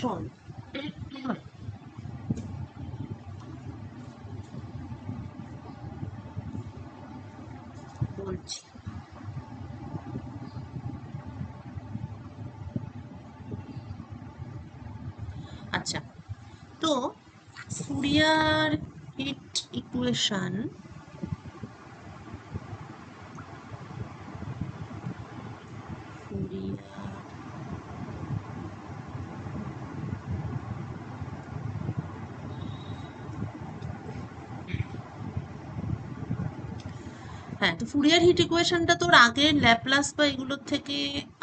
শোন বলছি। আচ্ছা, তো ফুরিয়ার হিট ইকুয়েশন ফুরিয়ার হ্যাঁ, তো ফুরিয়ার হিট ইকুয়েশনটা তোর আগের ল্যাপ্লাস বা এগুলোর থেকে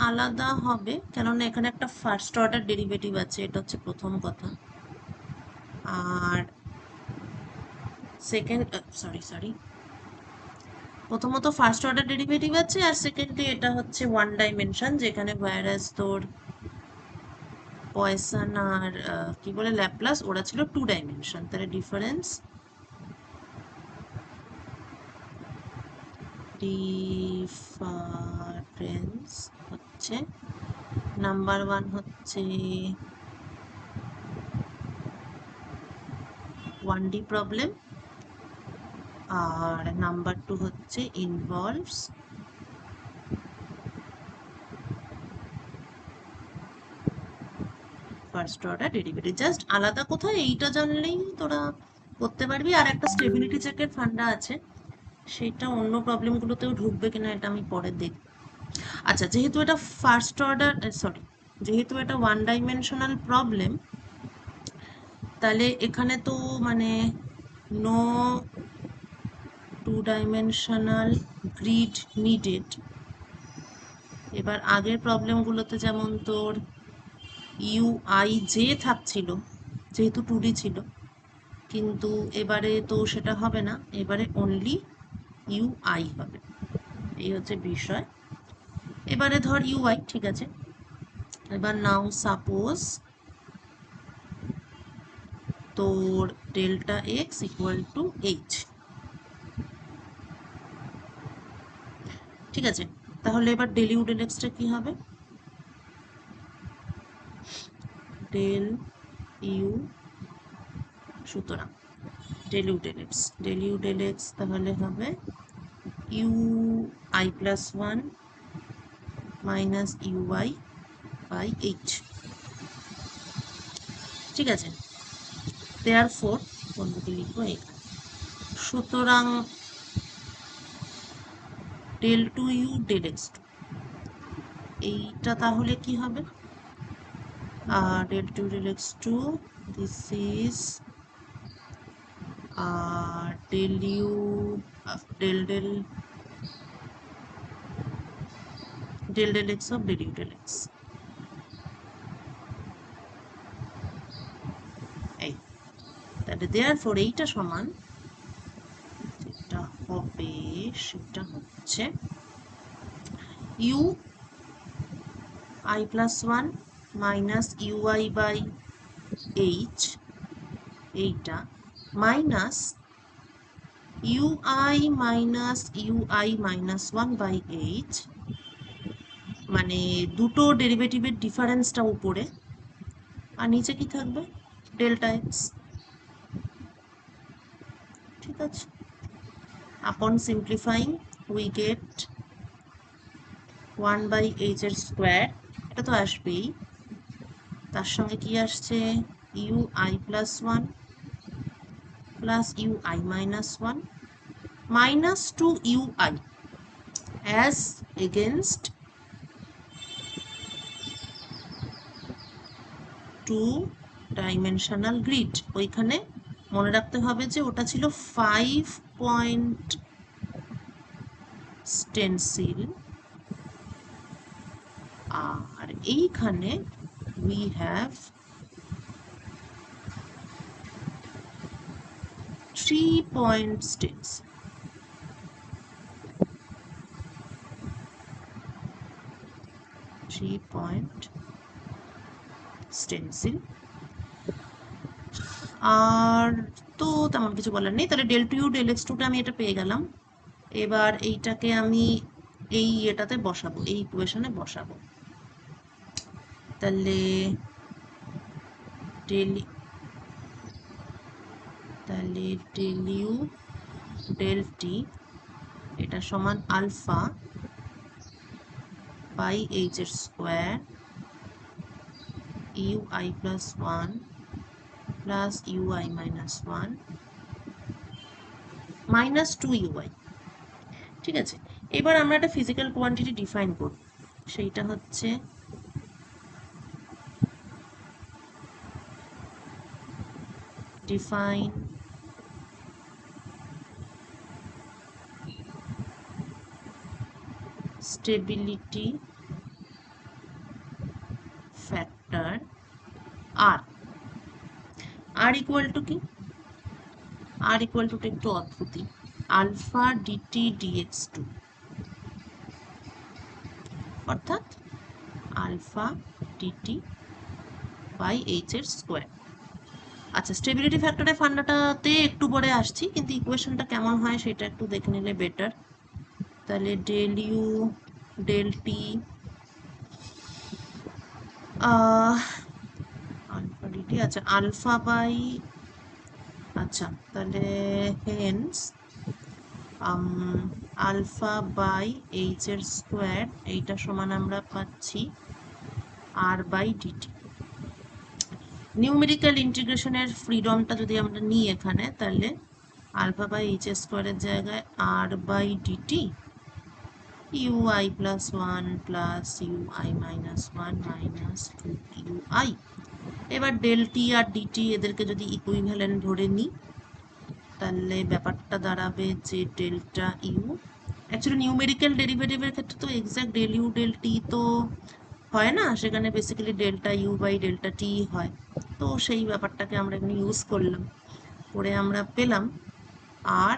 আলাদা হবে, কেননা এখানে একটা ফার্স্ট অর্ডার ডেরিভেটিভ আছে, এটা হচ্ছে প্রথম কথা। আর সেকেন্ড সরি প্রথমত ফার্স্ট অর্ডার ডেরিভেটিভ আছে, আর সেকেন্ডলি এটা হচ্ছে ওয়ান ডাইমেনশন, যেখানে ভাইরাস তোর পয়সন আর কি বলে ল্যাপ্লাস ওরা ছিল টু ডাইমেনশন। তাহলে ডিফারেন্স হচ্ছে নাম্বার ওয়ান হচ্ছে 1D প্রবলেম, আর নাম্বার টু হচ্ছে involves first order derivative. Just আলাদা কোথায় এইটা জানলেই তোরা করতে পারবি। আর একটা স্টেবিলিটি চেকের ফান্ডা আছে, সেটা অন্য প্রবলেমগুলোতেও ঢুকবে কিনা এটা আমি পরে দেখব। আচ্ছা, যেহেতু এটা ফার্স্ট অর্ডার যেহেতু এটা ওয়ান ডাইমেনশনাল প্রবলেম, তাহলে এখানে তো মানে no two dimensional grid needed. এবার আগের প্রবলেমগুলোতে যেমন তোর ইউ আই জে থাকছিল, যেহেতু 2D ছিল, কিন্তু এবারে তো সেটা হবে না, এবারে অনলি ইউ আই হবে। এই হচ্ছে বিষয়। এবারে ধর ইউ আই ঠিক আছে। এবার নাও সাপোজ তোর delta x equal to H, ঠিক আছে। তাহলে এবার ডেল ইউ ডেল এক্সটা কি হবে? ডেল ইউ, সুতরাং ডেল ইউ ডেল এক্স তাহলে হবে U I plus one minus U I by H, ঠিক আছে। দেয়ারফোর বন্ধুকে লিখবো এখানে। সুতরাং del two U del X two, এইটা তাহলে কি হবে? del 2 del x2, this is del u del x of del u del x, এই তাহলে therefore এইটা সমান, যেটা হবে সেটা হচ্ছে u i plus 1 minus ui by h, এইটা minus ui minus ui minus 1 by h, মানে দুটো ডেরিভেটিভের ডিফারেন্সটা উপরে, আর নিচে কি থাকবে? ডেল্টা এক্স, ঠিক আছে। Upon simplifying we get 1 by H এর স্কোয়ার, এটা তো আসবেই, তার সঙ্গে কি আসছে? U I plus one plus U I minus one minus two U I as against two dimensional grid. ওইখানে মনে রাখতে হবে যে ওটা ছিল 5 পয়েন্ট স্টেনসিল, আর এইখানে we have 3-point stencil, 3-point stencil। আর তো তেমন কিছু বলার নেই। তাহলে del 2u del x2টা আমি এটা পেয়ে গেলাম। এবার এইটাকে আমি এই এটাতে বসাবো, এই ইকুয়েশনে বসাবো। তাহলে ডেল, তাহলে ডেল ইউ ডেল টি এটা সমান আলফা বাই এইচ এর square U I plus one plus U I minus one minus two U I. ঠিক আছে, এবার আমরা একটা ফিজিক্যাল কোয়ান্টিটি ডিফাইন করব, সেইটা হচ্ছে define stability factor R. R equal to কি? আর ইকুয়াল টু একটু অদ্ভুতই, আলফা ডিটি ডিএক্স টু, অর্থাৎ আলফা ডিটি বাই এইচ এর স্কোয়ার। আচ্ছা, স্টেবিলিটি ফ্যাক্টরের ফান্ডাটাতে একটু পরে আসছি, কিন্তু ইকুয়েশনটা কেমন হয় সেটা একটু দেখে নিলে বেটার। তাহলে del U del T alpha DT, আচ্ছা আলফা বাই, আচ্ছা তাহলে হেন্স আলফা বাই এইচ এর স্কোয়ার এইটা সমান আমরা পাচ্ছি আর বাই ডিটি। নিউমেরিক্যাল ইন্টিগ্রেশনের ফ্রিডমটা যদি আমরা নিই এখানে, তাহলে আলফা বাই এইচ এর স্কোয়ারের জায়গায় আর by DT U I plus one plus U I minus one minus two U I. এবার ডেল টি আর ডিটি এদেরকে যদি ইকুইভ্যালেন্ট ধরে নিই, তাহলে ব্যাপারটা দাঁড়াবে যে ডেল্টা ইউ, অ্যাকচুয়ালি নিউমেরিক্যাল ডেরিভেটিভের ক্ষেত্রে তো exact del U del T তো হয় না, সেখানে basically delta U by delta T হয়। তো সেই ব্যাপারটাকে আমরা এখানে ইউজ করলাম, করে আমরা পেলাম আর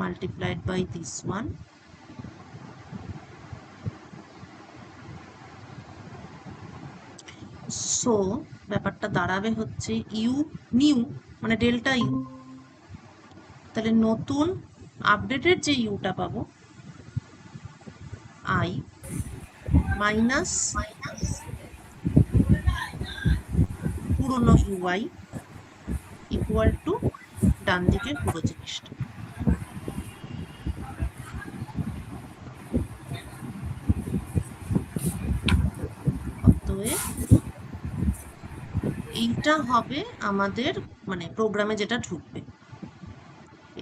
multiplied by this one so ব্যাপারটা দাঁড়াবে হচ্ছে ইউ নিউ মানে ডেল্টা ইউ, তাহলে নতুন আপডেটেড যে ইউটা পাবো আই মাইনাস পুরনো ইউআই ইকুয়াল টু ডান দিকের পুরো জিনিসটা। অতএব এইটা হবে আমাদের মানে প্রোগ্রামে যেটা ঢুকবে,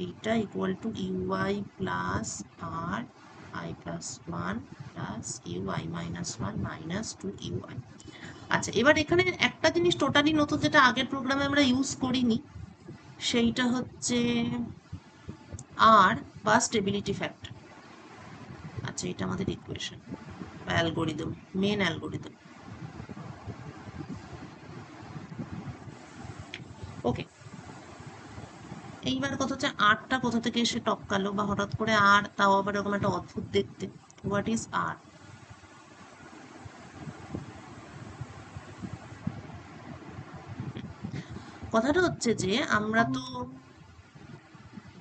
এইটা equal to UI plus R I plus one plus UI minus one minus two UI. আচ্ছা, এবার এখানে একটা জিনিস টোটালি নতুন যেটা আগের প্রোগ্রামে আমরা ইউজ করিনি, সেইটা হচ্ছে আর বা স্টেবিলিটি ফ্যাক্টর। আচ্ছা, এটা আমাদের ইকুয়েশন বা অ্যালগোরিদম, মেন অ্যালগোরিদম। ওকে, এইবার কথা হচ্ছে আরটা কোথা থেকে এসে টপকালো বা হঠাৎ করে আর, তাও আবার এরকম একটা অদ্ভুত দেখতে। হোয়াট ইজ আর? কথাটা হচ্ছে যে আমরা তো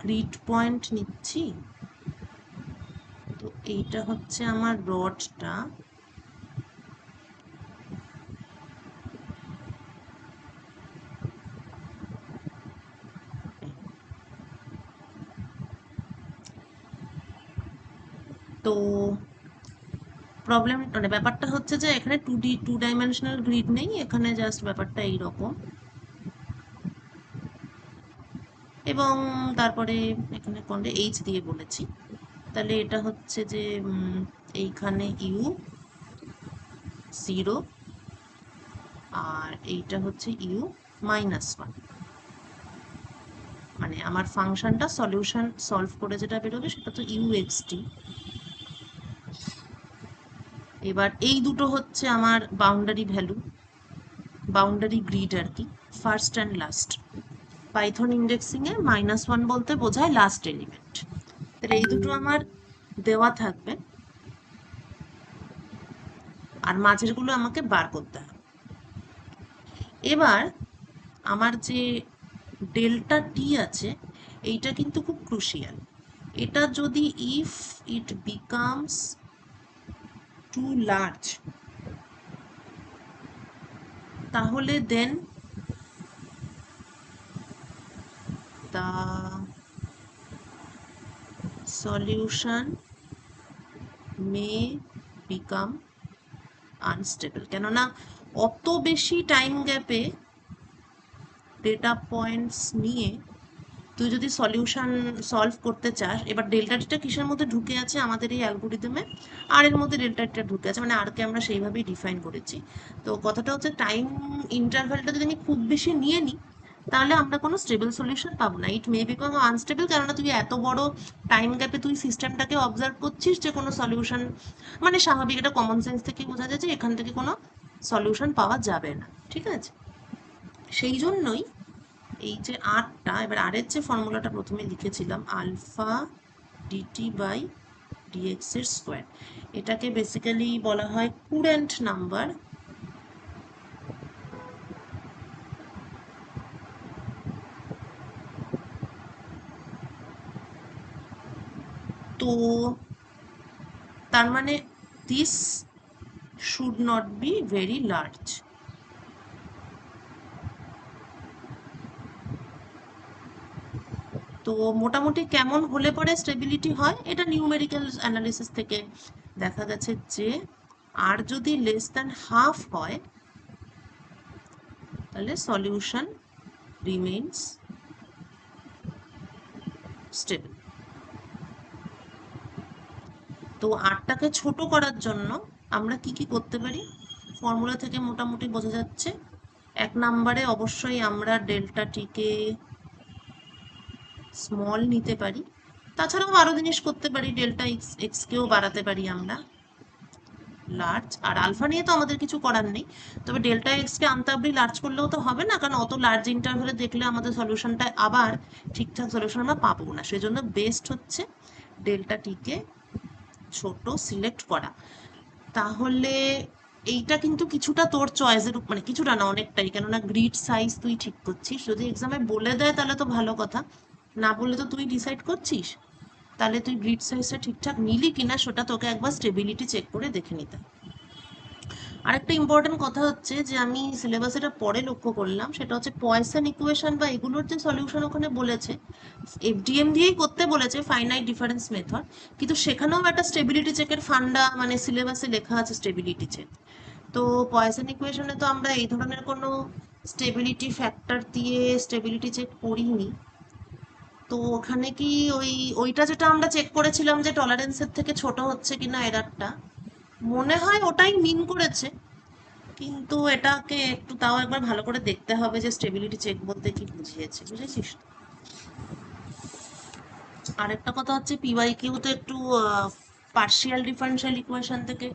গ্রিড পয়েন্ট নিচ্ছি, তো এইটা হচ্ছে আমার রডটা, তো প্রবলেম মানে ব্যাপারটা হচ্ছে যে এখানে টু ডাইমেনশনাল গ্রিড নেই, এখানে জাস্ট ব্যাপারটা এইরকম। এবং তারপরে এখানে কোনটা এইচ দিয়ে বলেছি, তাহলে এটা হচ্ছে যে এইখানে ইউ জিরো আর এইটা হচ্ছে ইউ মাইনাস ওয়ান, মানে আমার ফাংশনটা সলিউশন সলভ করে যেটা বেরোবে সেটা তো ইউ এক্স টি। এবার এই দুটো হচ্ছে আমার বাউন্ডারি ভ্যালু, বাউন্ডারি গ্রিড আর কি, first and last. Python indexing A minus one বলতে বোঝায় লাস্ট এলিমেন্ট। তাহলে এই দুটো আমার দেওয়া থাকবে আর মাঝেরগুলো আমাকে বার করতে হবে। এবার আমার যে ডেল্টা টি আছে এইটা কিন্তু খুব ক্রুশিয়াল। এটা যদি if it becomes too large, তাহলে then the solution may become unstable. কেননা অত বেশি টাইম গ্যাপে ডেটা পয়েন্টস নিয়ে তুই যদি সলিউশন সলভ করতে চাস, এবার ডেল্টা টিটা কিসের মধ্যে ঢুকে আছে আমাদের এই অ্যালগোরিদমে, আর এর মধ্যে ডেল্টা টিটা ঢুকে আছে, মানে আরকে আমরা সেইভাবেই ডিফাইন করেছি। তো কথাটা হচ্ছে টাইম ইন্টারভ্যালটা যদি আমি খুব বেশি নিয়ে নিই তাহলে আমরা কোনো স্টেবল সলিউশন পাবো না। ইট মে বিকাম আনস্টেবল, কেননা তুই এত বড় টাইম গ্যাপে তুই সিস্টেমটাকে অবজার্ভ করছিস যে কোনো সলিউশন, মানে স্বাভাবিক, এটা কমন সেন্স থেকে বোঝা যায় যে এখান থেকে কোনো সলিউশন পাওয়া যাবে না। ঠিক আছে, সেই জন্যই এই যে আরটা, এবার আরের যে ফর্মুলাটা প্রথমে লিখেছিলাম আলফা ডিটি বাই ডিএক্স এর স্কোয়ার, এটাকে বেসিক্যালি বলা হয় কুরেন্ট নাম্বার। তো তার মানে this should not be very large. তো মোটামুটি কেমন হলে পরে স্টেবিলিটি হয়, এটা নিউমেরিক্যাল অ্যানালিসিস থেকে দেখা গেছে যে আর যদি লেস দ্যান হাফ হয় তাহলে সলিউশন রিমেইনস স্টেবল। তো আরটাকে ছোট করার জন্য আমরা কি কি করতে পারি, ফর্মুলা থেকে মোটামুটি বোঝা যাচ্ছে। এক নম্বরে অবশ্যই আমরা ডেল্টা টিকে স্মল নিতে পারি, তাছাড়াও আরো জিনিস করতে পারি, ডেল্টা এক্স কেও বাড়াতে পারি আমরা লার্জ। আর আলফা নিয়ে তো আমাদের কিছু করার নেই, তবে ডেল্টা এক্স কে আনতে আপনি লার্জ করলেও তো হবে না, কারণ অত লার্জ ইন্টারভ্যালে দেখলে আমাদের সলিউশনটা আবার ঠিকঠাক সলিউশন আমরা পাবো না। সেজন্য বেস্ট হচ্ছে ডেল্টা টিকে ছোট সিলেক্ট করা। তাহলে এইটা কিন্তু কিছুটা তোর চয়েসের, মানে কিছুটা না অনেকটাই, কেননা গ্রিড সাইজ তুই ঠিক করছিস। যদি এক্সামে বলে দেয় তাহলে তো ভালো কথা, না বললে তো তুই ডিসাইড করছিস। তাহলে তুই গ্রিড সাইজটা ঠিকঠাক নিলি কিনা সেটা তোকে একবার স্টেবিলিটি চেক করে দেখে নিতে। আরেকটা ইম্পর্টেন্ট কথা হচ্ছে যে আমি সিলেবাস এটা পরে লক্ষ্য করলাম, সেটা হচ্ছে পয়সন ইকুয়েশন বা এগুলোর যে সলিউশন ওখানে বলেছে এফডিএম দিয়েই করতে বলেছে, ফাইনাইট ডিফারেন্স মেথড, কিন্তু সেখানেও একটা স্টেবিলিটি চেকের ফান্ডা মানে সিলেবাসে লেখা আছে স্টেবিলিটি চেক। তো পয়সন ইকুয়েশনে তো আমরা এই ধরনের কোনো স্টেবিলিটি ফ্যাক্টর দিয়ে স্টেবিলিটি চেক করিনি। তো ওখানে কি ওইটা যেটা আমরা চেক করেছিলাম যে টলারেন্সের থেকে ছোট হচ্ছে কিনা এরারটা, মনে হয় ওটাই মিন করেছে, কিন্তু এটাকে একটু তাও একবার ভালো করে দেখতে হবে যে স্টেবিলিটি চেক বলতে কি বুঝিয়েছে, বুঝেছিস। আরেকটা কথা হচ্ছে পিওয়াই কিউ তো একটু পার্শিয়াল ডিফারেনশিয়াল ইকুয়েশন থেকে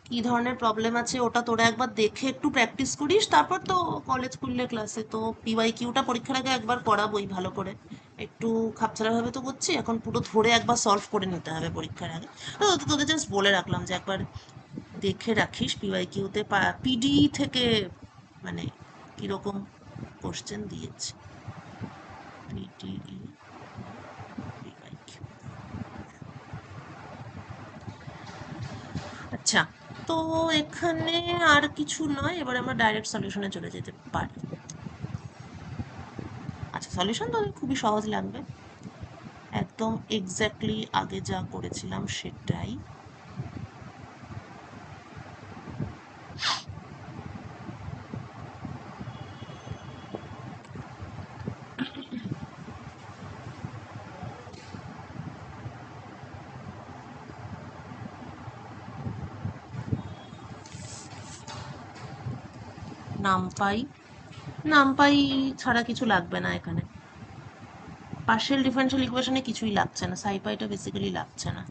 কি ধরনের প্রবলেম আছে ওটা তোরা একবার দেখে একটু প্র্যাকটিস করিস, তারপর তো কলেজ খুললে ক্লাসে তো পিওয়াই কিউটা পরীক্ষার আগে একবার করাবোই ভালো করে। একটু খাপছাড়া ভাবে তো করছি, এখন পুরো ধরে একবার সলভ করে নিতে হবে পরীক্ষার আগে। তো তোদের জাস্ট বলে রাখলাম যে একবার দেখে রাখিস পিওয়াই কিউতে পিডি থেকে মানে কিরকম কোশ্চেন দিয়েছে পিডিই পিওয়াই কিউ। আচ্ছা, তো এখানে আর কিছু নয়, এবার আমরা ডাইরেক্ট সলিউশনে চলে যেতে পারি। আচ্ছা, সলিউশন তো খুবই সহজ লাগবে, একদম এক্স্যাক্টলি আগে যা করেছিলাম সেটাই। নামপাই, নামপাই ছাড়া কিছু লাগবে না এখানে, পার্শিয়াল ডিফারেনশিয়াল ইকুয়েশনে কিছুই লাগছে না, সাইপাইটা বেসিক্যালি লাগছে না।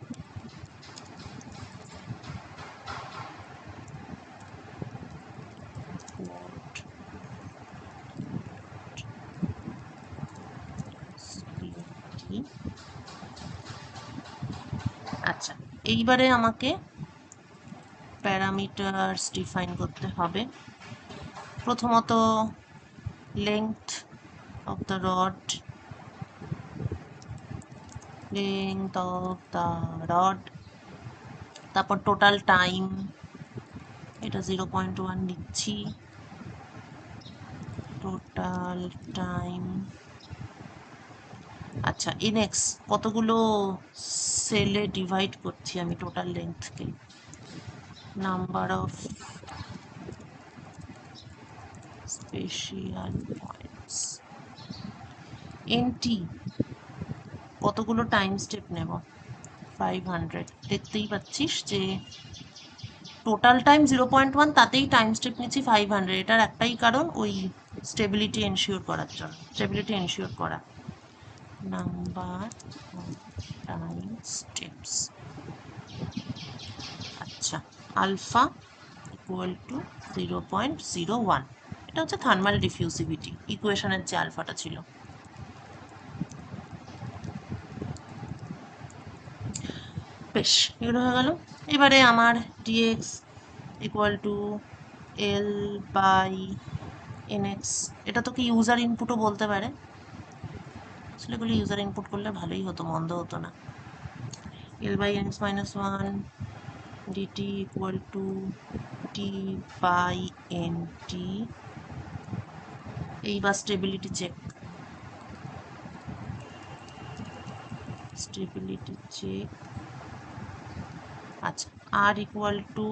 আচ্ছা, এইবারে আমাকে প্যারামিটারস ডিফাইন করতে হবে। প্রথমত length of the rod, length of the rod, তারপর টোটাল টাইম, এটা 0.1 লিখছি, টোটাল টাইম আচ্ছা এনএক্স কতগুলো সেলে ডিভাইড করছি আমি টোটাল লেন্থকে, number of spatial points. NT কতগুলো টাইম স্টেপ নেব, 500। দেখতেই পাচ্ছিস যে টোটাল টাইম 0.1, তাতেই টাইম স্টেপ নিচ্ছি 500। এটার একটাই কারণ, ওই স্টেবিলিটি এনশিওর করার জন্য, স্টেবিলিটি এনশিওর করা। নাম্বার অফ টাইম স্টেপস, আচ্ছা আলফা ইকুয়াল টু 0.01। এটা হচ্ছে থার্মাল ডিফিউসিভিটি, ইকুয়েশনের যে আলফাটা ছিল। বেশ, এগুলো হয়ে গেল। এবারে আমার DX equal to L by NX, এটা তোকে ইউজার ইনপুটও বলতে পারে, আসলে এগুলো ইউজার ইনপুট করলে ভালোই হতো, মন্দ হতো না। L by NX minus one DT equal to T by N T. এইবার স্টেবিলিটি চেক, স্টেবিলিটি চেক। আচ্ছা আর ইকুয়াল টু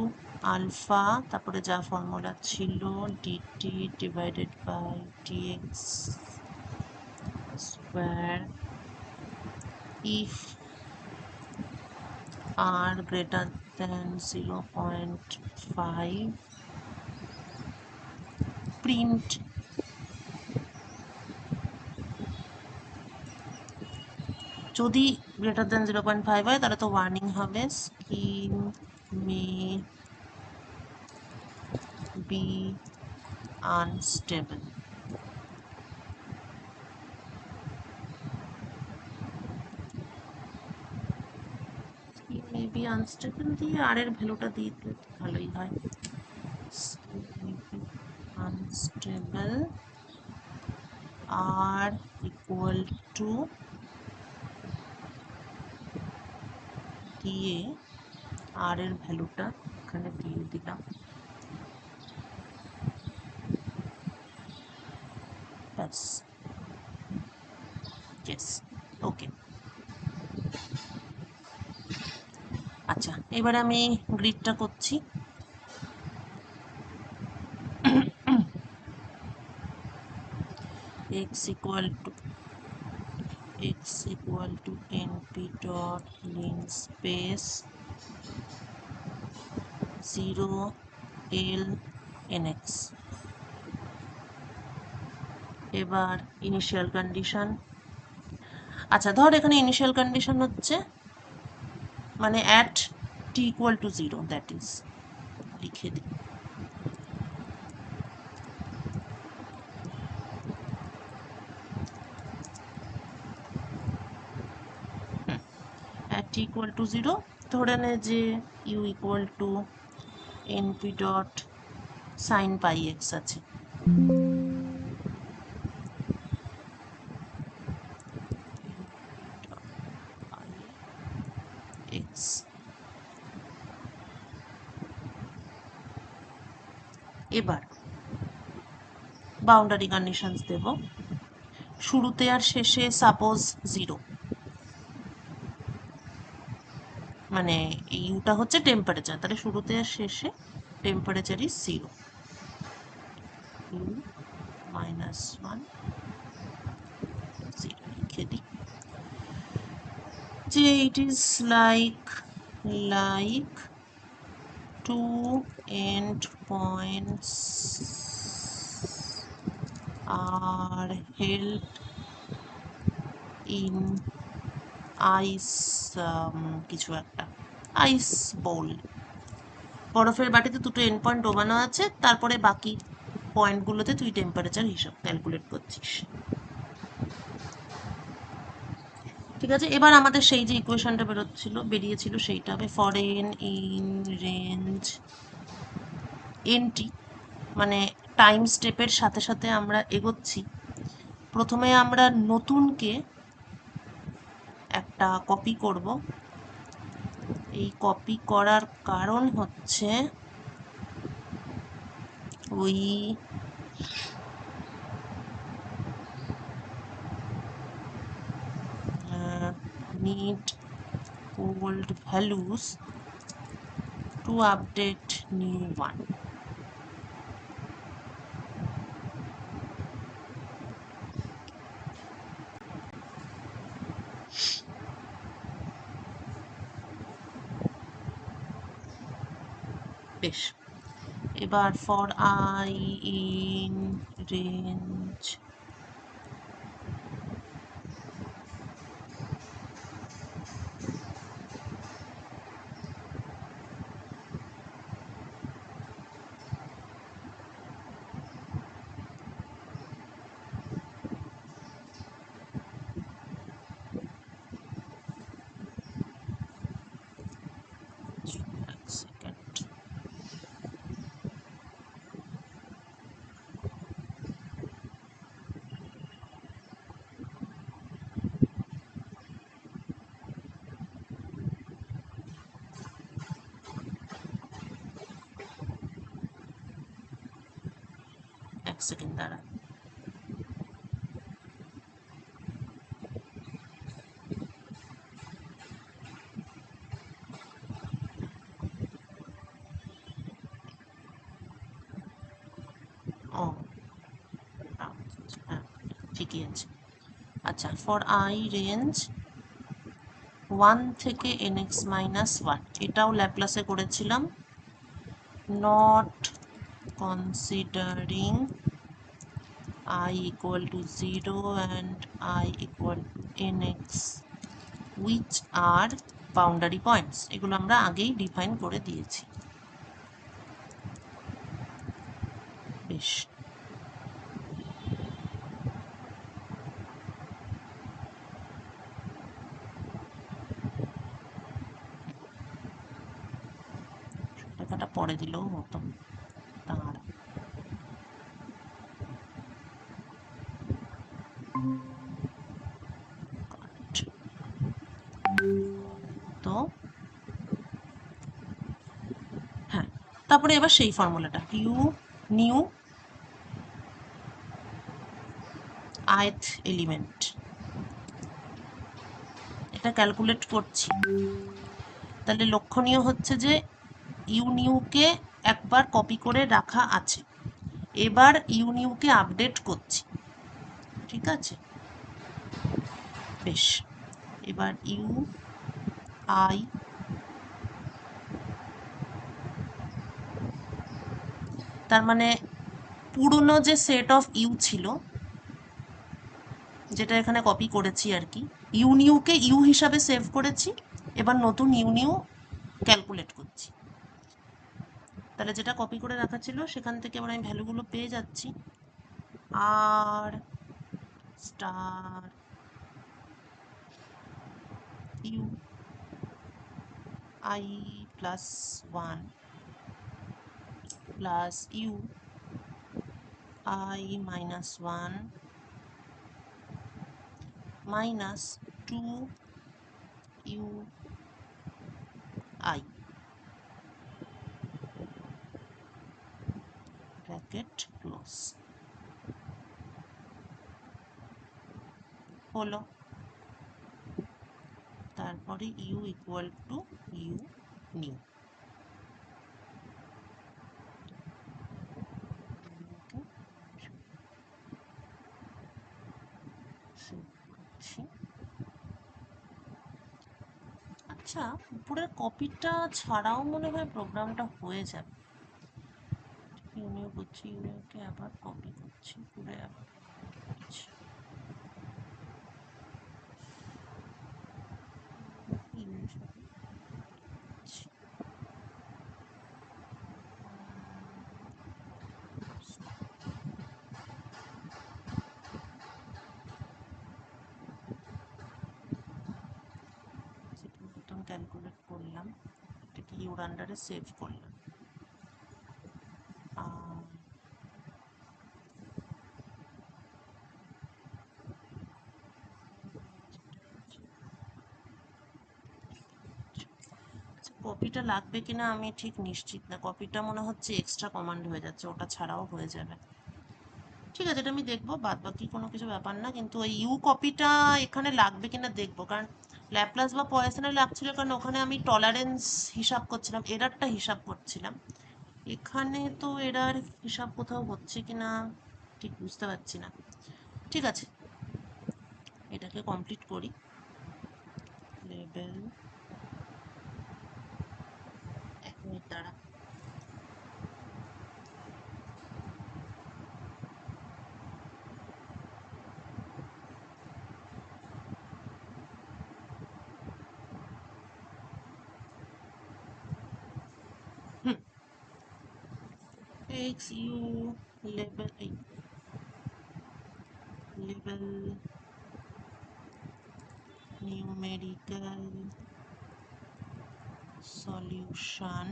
আলফা, তারপরে যা ফর্মুলা ছিল DT divided by DX square if R greater than 0.5 print যদি গ্রেটার দেন 0.5 হয় তাহলে তো warning হবে, scheme may be unstable. Scheme may be unstable দিয়ে আর এর ভ্যালুটা দিয়ে দিলে তো ভালোই হয়। Scheme may be unstable R equal to দিয়ে আর এর ভ্যালুটা এখানে দিয়ে দিলাম, ব্যাস। Yes, okay. আচ্ছা এবারে আমি গ্রিডটা করছি। x equal to np dot linspace 0 l nx। এবার ইনিশিয়াল কন্ডিশন, আচ্ছা ধর এখানে ইনিশিয়াল কন্ডিশন হচ্ছে মানে at t equal to 0, that is, লিখে দিই at t equal to 0, ধরে নে যে u equal to np dot sin pi x আছে। x এবার বাউন্ডারি কন্ডিশনস দেব, শুরুতে আর শেষে সাপোজ 0, মানে এই ইউটা হচ্ছে টেম্পারেচার, তাহলে শুরুতে আর শেষে টেম্পারেচার ইজ 0, u minus 1 0 লিখে দিই যে it is like 2 end points are held in ice, কিছু একটা আইস বোল, বরফের বাটিতে দুটো এন্ড পয়েন্ট ডোবানো আছে, তারপরে বাকি পয়েন্টগুলোতে তুই টেম্পারেচার হিসাব ক্যালকুলেট করছিস। ঠিক আছে, এবার আমাদের সেই যে ইকুয়েশনটা বেরিয়েছিল সেইটা হবে for N in range N T, মানে টাইম স্টেপের সাথে সাথে আমরা এগোচ্ছি। প্রথমে আমরা নতুনকে একটা কপি করব, এই কপি করার কারণ হচ্ছে ওই need old values to update new one. বেশ, এবার for I in range second. এক সেকেন্ড দাঁড়া। ও হ্যাঁ, ঠিকই আছে। আচ্ছা, ফর আই রেঞ্জ 1 থেকে nx মাইনাস 1, এটাও ল্যাপ্লাসে করেছিলাম। Not considering I equal to 0 and I equal to nx which are boundary points, এগুলো আমরা আগেই ডিফাইন করে দিয়েছি। বেশ, লেখাটা পরে দিলেও হতো। তার তো হ্যাঁ, তারপরে এবার সেই ফর্মুলাটা ইউ নিউ ith এলিমেন্ট, এটা ক্যালকুলেট করছি। তাহলে লক্ষণীয় হচ্ছে যে ইউ নিউকে একবার কপি করে রাখা আছে, এবার ইউ নিউকে আপডেট করছি। ঠিক আছে, বেশ, এবার ইউ আই তার মানে পুরনো যে সেট অফ ইউ ছিল, যেটা এখানে কপি করেছি আর কি, ইউ নিউকে ইউ হিসাবে সেভ করেছি, এবার নতুন ইউ নিউ ক্যালকুলেট করছি। তাহলে যেটা কপি করে রাখা ছিল সেখান থেকে এবার আমি ভ্যালুগুলো পেয়ে যাচ্ছি। আর star U I plus 1 plus U I minus 1 minus 2 U I bracket close হলো। তারপরে U equal to U new, আচ্ছা উপরের কপিটা ছাড়াও মনে হয় প্রোগ্রামটা হয়ে যাবে। ইউনিও করছি, ইউনিওকে আবার কপি করছি, পুরো আবার করছি। ক্যালকুলেট করলাম, এটাকে ইউর আন্ডারে সেভ করলাম। কপিটা লাগবে কিনা আমি ঠিক নিশ্চিত না, কপিটা মনে হচ্ছে এক্সট্রা কমান্ড হয়ে যাচ্ছে, ওটা ছাড়াও হয়ে যাবে। ঠিক আছে, এটা আমি দেখবো, বাদ বাকি কোনো কিছু ব্যাপার না, কিন্তু ওই ইউ কপিটা এখানে লাগবে কিনা দেখবো, কারণ ল্যাপ্লাস বা পয়সনে লাগছিল কারণ ওখানে আমি টলারেন্স হিসাব করছিলাম, এরারটা হিসাব করছিলাম। এখানে তো এরার হিসাব কোথাও হচ্ছে কিনা ঠিক বুঝতে পারছি না। ঠিক আছে, এটাকে কমপ্লিট করি। লেভেল, 1 মিনিট দাঁড়া। X U level, level numerical solution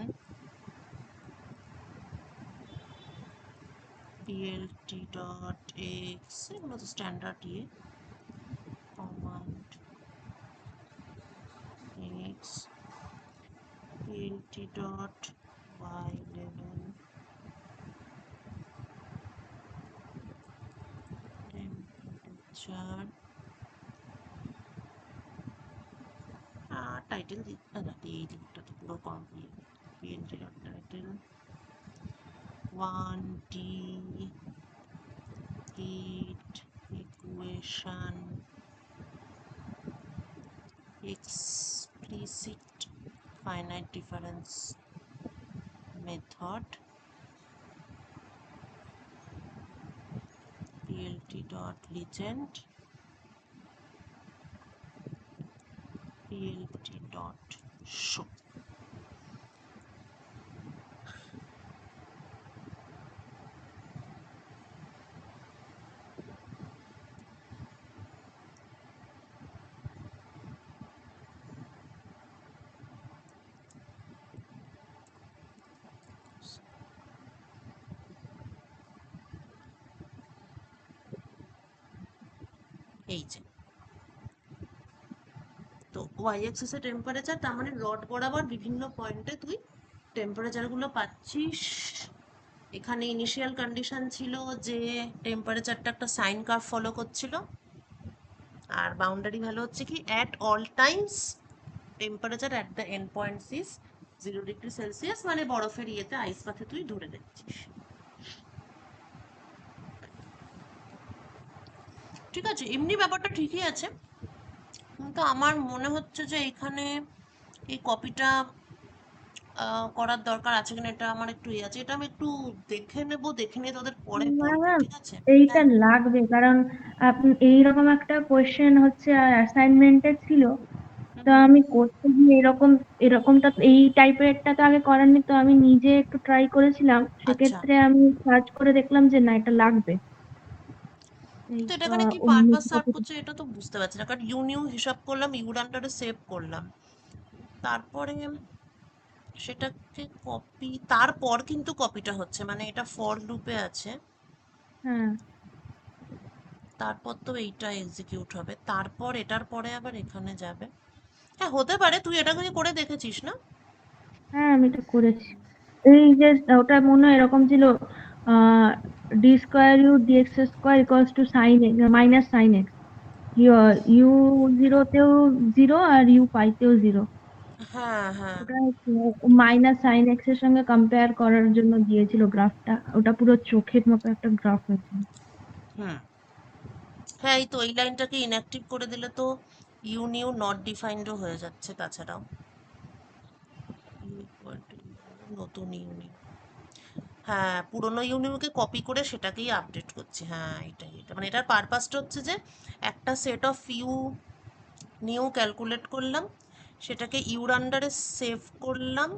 plt dot X, এগুলো তো স্ট্যান্ডার্ড ইয়ে, command X plt dot y level temperature, title এই দিকটা তো পুরো complete. plt dot title 1D heat equation explicit finite difference method plt dot legend plt dot show। এই যে, তো ওয়াই অ্যাক্সিস এ টেম্পারেচার, তার মানে রড বরাবর বিভিন্ন পয়েন্টে তুই টেম্পারেচার গুলো পাচ্ছিস। এখানে ইনিশিয়াল কন্ডিশন ছিল যে টেম্পারেচারটা একটা সাইন কার্ভ ফলো করছিল, আর বাউন্ডারি ভ্যালু হচ্ছে কি at all Times temperature at the end point is 0 degree Celsius, মানে বরফের ইয়েতে আইস পাথে তুই ধরে দেখছিস। ঠিক আছে, এমনি ব্যাপারটা ঠিকই আছে, কিন্তু আমার মনে হচ্ছে যে এখানে এই কপিটা করার দরকার আছে কিনা, এটা আমার একটু ইয়ে আছে, এটা আমি একটু দেখে নেব, দেখে নিয়ে তোদের পরে না বলবো, ম্যাম, ঠিক আছে? এইটা হ্যাঁ। লাগবে কারণ আপনি এইরকম একটা কোয়েশ্চেন হচ্ছে অ্যাসাইনমেন্টে ছিল। হুম তো হুম। আমি করতে গিয়ে এরকমটা এই টাইপের একটা তো আগে করারনি, তো আমি নিজে একটু ট্রাই করেছিলাম, আচ্ছা, সেক্ষেত্রে আমি সার্চ করে দেখলাম যে না, এটা লাগবে। এই তো এটা এখানে কি অন্য পারপাস সার্ভ copy- করছে এটা তো বুঝতে পারছি না, কারণ ইউ নিউ হিসাব করলাম, ইউর আন্ডারে সেভ করলাম, তারপরে সেটাকে কপি, তারপর কিন্তু কপিটা হচ্ছে, মানে এটা ফর লুপে আছে, হ্যাঁ তারপর তো এইটা এক্সিকিউট হবে, তারপর এটার পরে আবার এখানে যাবে। হ্যাঁ, হতে পারে, তুই এটা করে দেখেছিস না? হ্যাঁ, আমি এটা করেছি। এই যে ওটা মনে হয় এরকম ছিল, D square U D X square equals to sine minus sine X, U জিরোতেও জিরো আর ইউ পাইতেও জিরো। হ্যাঁ হ্যাঁ। ওটা মাইনাস সাইন এক্স এর সঙ্গে কম্পেয়ার করার জন্য দিয়েছিল গ্রাফটা, ওটা পুরো চোখের মতো একটা গ্রাফ হয়েছিল। হুম। হ্যাঁ, এই তো এই লাইনটাকে ইনঅ্যাক্টিভ করে দিলে তো ইউ নিউ নট ডিফাইন্ডও হয়ে যাচ্ছে, তাছাড়াও নতুন ইউ নিউ, হ্যাঁ পুরোনো ইউনিউকে কপি করে সেটাকেই আপডেট করছি, হ্যাঁ এটাই, এটা মানে এটার পারপাসটা হচ্ছে যে একটা set of U new calculate করলাম, সেটাকে ইউর আন্ডারে সেভ করলাম,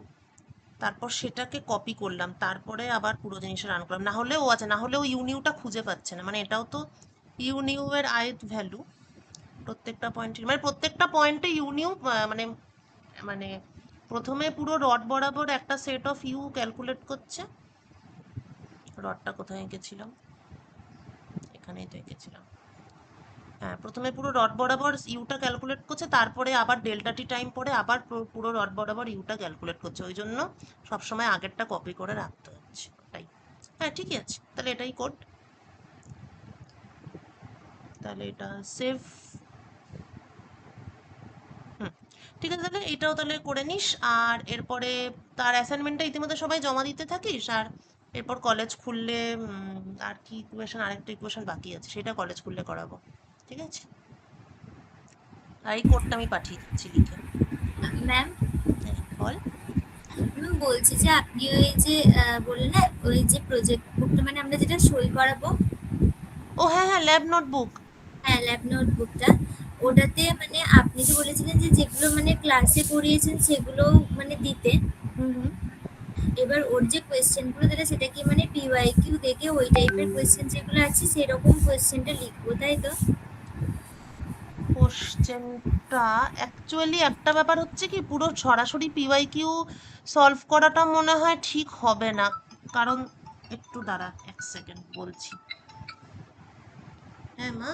তারপর সেটাকে কপি করলাম, তারপরে আবার পুরো জিনিসটা রান করলাম, না হলে ও আছে, না হলে ও ইউনিউটা খুঁজে পাচ্ছে না, মানে এটাও তো ইউনিউ এর আইথ ভ্যালু, প্রত্যেকটা পয়েন্টে, মানে প্রত্যেকটা পয়েন্টে ইউনিউ, মানে মানে প্রথমে পুরো রড বরাবর একটা সেট অফ ইউ ক্যালকুলেট করছে, রডটা কোথায় এঁকেছিলাম, এখানেই তো এঁকেছিলাম। হ্যাঁ, প্রথমে পুরো রড বরাবর ইউটা ক্যালকুলেট করছে, তারপরে আবার ডেল্টা টি টাইম পরে আবার পুরো রড বরাবর ইউটা ক্যালকুলেট করছে, ওই জন্য সবসময় আগেরটা কপি করে রাখতে হচ্ছে, ওটাই। হ্যাঁ ঠিকই আছে, তাহলে এটাই কোড, তাহলে এটা সেভ, ঠিক আছে, তাহলে এটাও তাহলে করে নিস। আর এরপরে তার অ্যাসাইনমেন্টটা ইতিমধ্যে সবাই জমা দিতে থাকিস। আর এরপর কলেজ খুললে আর কি ইকুয়েশন, আরেকটা ইকুয়েশন বাকি আছে, সেটা কলেজ খুললে করাবো। ঠিক আছে, আর এই কোডটা আমি পাঠিয়ে দিচ্ছি লিখে। ম্যাম, হ্যাঁ বল। আমি বলছি যে আপনি ওই যে বললেন না, ওই যে প্রজেক্ট বুকটা মানে আমরা যেটা সই করাবো, ও হ্যাঁ হ্যাঁ, ল্যাব নোটবুক। হ্যাঁ ল্যাব নোটবুকটা, ওটাতে মানে আপনি যে বলেছিলেন যে যেগুলো মানে ক্লাসে পড়িয়েছেন সেগুলো মানে দিতে, হুম হুম। এবার ওর যে কোয়েশ্চেনগুলো দিলে সেটা কি মানে পিওয়াইকিউ দেখে ওই টাইপের কোয়েশ্চেন যেগুলো আছে সেরকম কোয়েশ্চেনটা লিখবো, তাই তো? কোশ্চেনটা অ্যাকচুয়ালি একটা ব্যাপার হচ্ছে কি, পুরো সরাসরি পিওয়াইকিউ সলভ করাটা মনে হয় ঠিক হবে না। কারণ একটু দাঁড়া, এক সেকেন্ড বলছি। হ্যাঁ মা।